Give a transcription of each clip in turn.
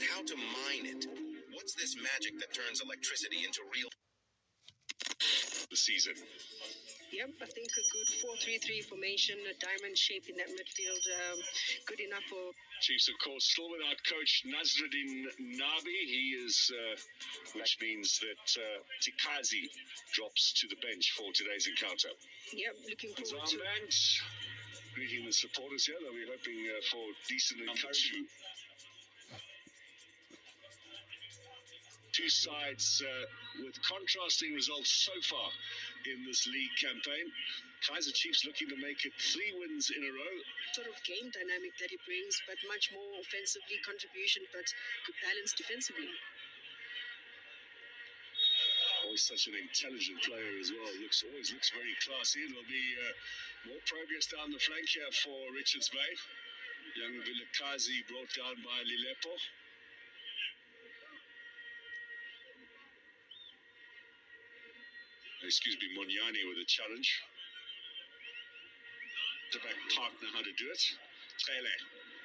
and how to mine it. What's this magic that turns electricity into real the season? Yep, I think a good 4-3-3 formation, a diamond shape in that midfield, good enough for... Chiefs, of course, still without coach Nazruddin Nabi. He is, which means that Tikazi drops to the bench for today's encounter. Yep, looking forward to... Armband, greeting the supporters here. They'll be hoping for decent encouragement. Two sides with contrasting results so far in this league campaign. Kaiser Chiefs looking to make it 3 wins in a row. Sort of game dynamic that he brings, but much more offensively contribution, but good balance defensively. Always such an intelligent player as well. Always looks very classy. There'll be more progress down the flank here for Richardsbay. Young Vilakazi brought down by Lilepo. Excuse me, Monyane with a challenge. The back partner how to do it. Tele,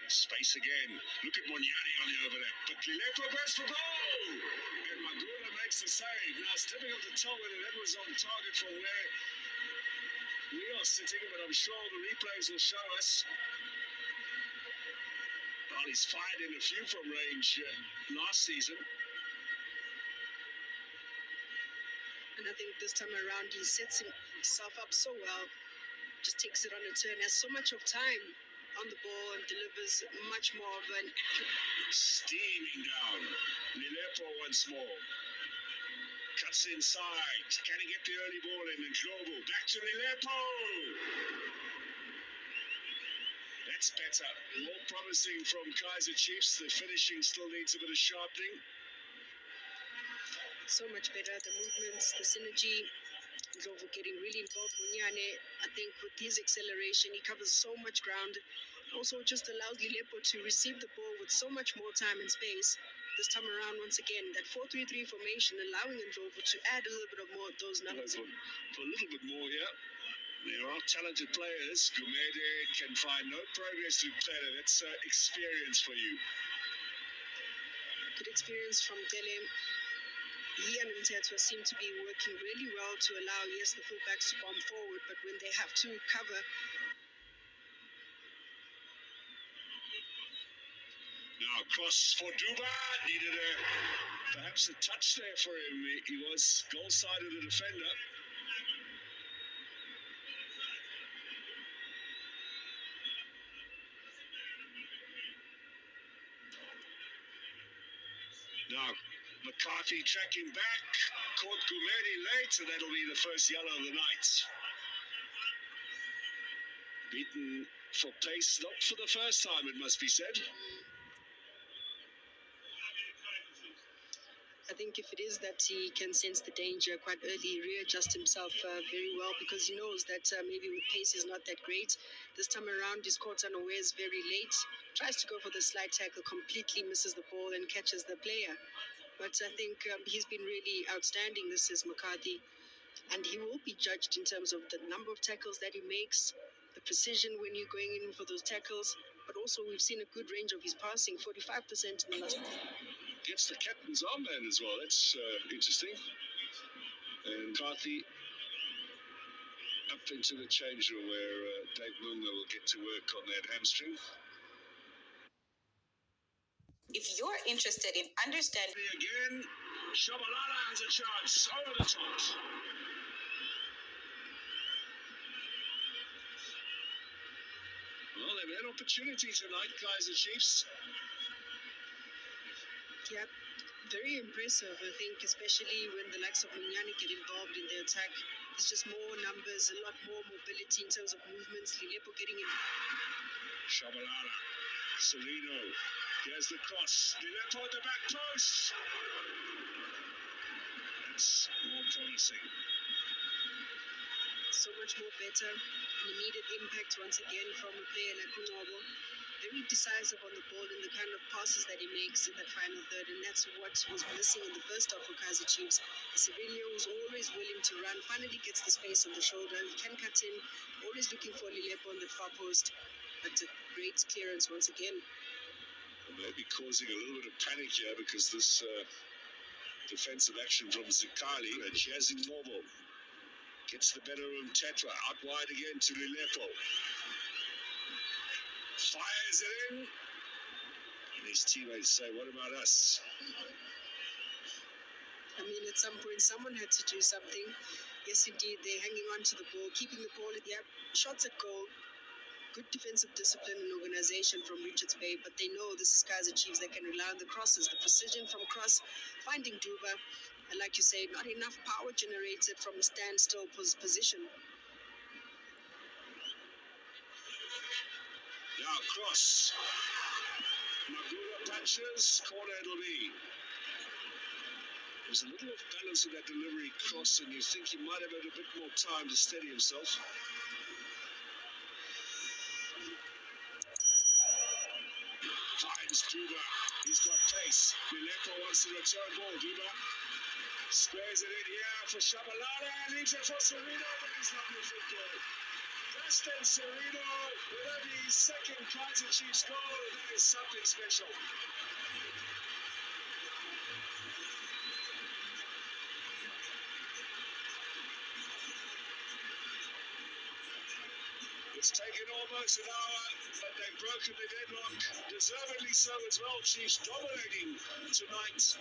space again. Look at Monyane on the overlap. But Lilepo goes for goal! And Magula makes the save. Now it's difficult to tell whether that was on target from where we are sitting, but I'm sure the replays will show us. Well, he's fired in a few from range last season. And I think this time around he sets himself up so well. Just takes it on a turn, has so much of time on the ball and delivers much more of an... Steaming down. Lilepo once more. Cuts inside. Can he get the early ball in? And Global. Back to Lilepo. That's better. More promising from Kaiser Chiefs. The finishing still needs a bit of sharpening. So much better, the movements, the synergy. Ndlovu getting really involved. Monyane, I think with his acceleration, he covers so much ground. Also just allows Lilepo to receive the ball with so much more time and space. This time around, once again, that 4-3-3 formation allowing Ndlovu to add a little bit of more of those numbers. For a little bit more here. There are talented players. Gumede can find no progress through Tele. That's experience for you. Good experience from Dele. He and Mtetwa seem to be working really well to allow, yes, the fullbacks to bomb forward, but when they have to cover... Now, cross for Duba. Needed perhaps a touch there for him. He was goal side of the defender. Now, McCarthy tracking back, caught Gumedi late, and that'll be the first yellow of the night. Beaten for pace, not for the first time, it must be said. I think if it is that he can sense the danger quite early, readjust himself very well, because he knows that maybe with pace is not that great. This time around, he's caught unawares very late, tries to go for the slide tackle, completely misses the ball and catches the player. But I think he's been really outstanding, this is McCarthy. And he will be judged in terms of the number of tackles that he makes, the precision when you're going in for those tackles. But also we've seen a good range of his passing, 45% in the last... Gets the captain's armband as well. That's interesting. And McCarthy up into the change room where Dave Milner will get to work on that hamstring. If you're interested in understanding... Again, Shabalala has a chance over the top. Well, they've had opportunity tonight, Kaiser Chiefs. Yep, very impressive, I think, especially when the likes of Monyane get involved in the attack. There's just more numbers, a lot more mobility in terms of movements. Lilepo getting in. Shabalala, Sereno, here's the cross. Lilepo at the back post. That's more promising. So much more better. An immediate impact once again from a player like Kunobo. Very decisive on the ball in the kind of passes that he makes in that final third, and that's what was missing in the first half for Kaiser Chiefs. Severino was always willing to run, finally gets the space on the shoulder, he can cut in, always looking for Lilepo on the far post, but a great clearance once again. Maybe causing a little bit of panic here because this defensive action from Zikali, and here's Ngobo. Gets the better of Tetra, out wide again to Lilepo. Fires it in. And his teammates say, what about us? I mean, at some point, someone had to do something. Yes, indeed, they're hanging on to the ball, keeping the ball. Yeah, shots at goal. Good defensive discipline and organization from Richardsbay, but they know this is Kaiser Chiefs. They can rely on the crosses, the precision from cross, finding Duba, and like you say, not enough power generated from a standstill position. Now cross. Magula punches, corner it'll be. There's a little off balance in that delivery cross, and you think he might have had a bit more time to steady himself. Finds Duba. He's got pace. Milepo wants to return ball. Duba squares it in here for Shabalala. Leaves it for Sereno, but he's not in football. Justin Sereno with his second Kaiser Chiefs goal. That is something special. It's taken almost an hour, but they've broken the deadlock. Deservedly so as well. Chiefs dominating tonight.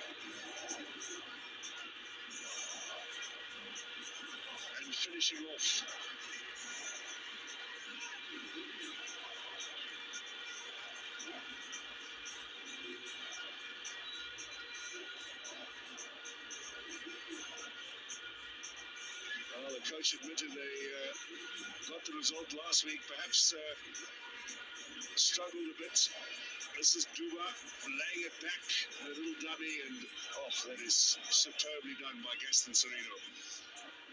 And finishing off. Well, the coach admitted they got the result last week, perhaps struggled a bit. This is Duba laying it back, a little dummy, and that is superbly done by Gaston Sereno.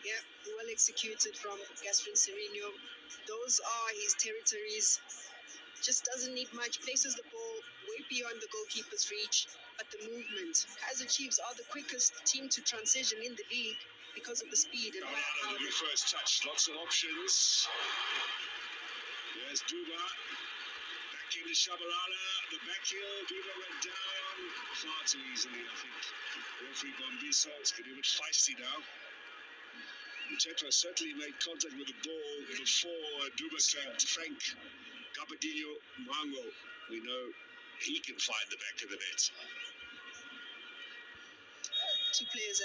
Yeah, well executed from Gaston Sereno. Those are his territories. Just doesn't need much. Places the ball way beyond the goalkeeper's reach, but the movement. Kaiser Chiefs are the quickest team to transition in the league because of the speed and firepower. Good first touch, lots of options. There's Duba. Back into Shabalala. The back heel. Duba went down far too easily, I think. Referee Bombiso is getting a bit feisty now. Tetra certainly made contact with the ball before Duba came to Frank Gapadinho Mango. We know he can find the back of the net. Two players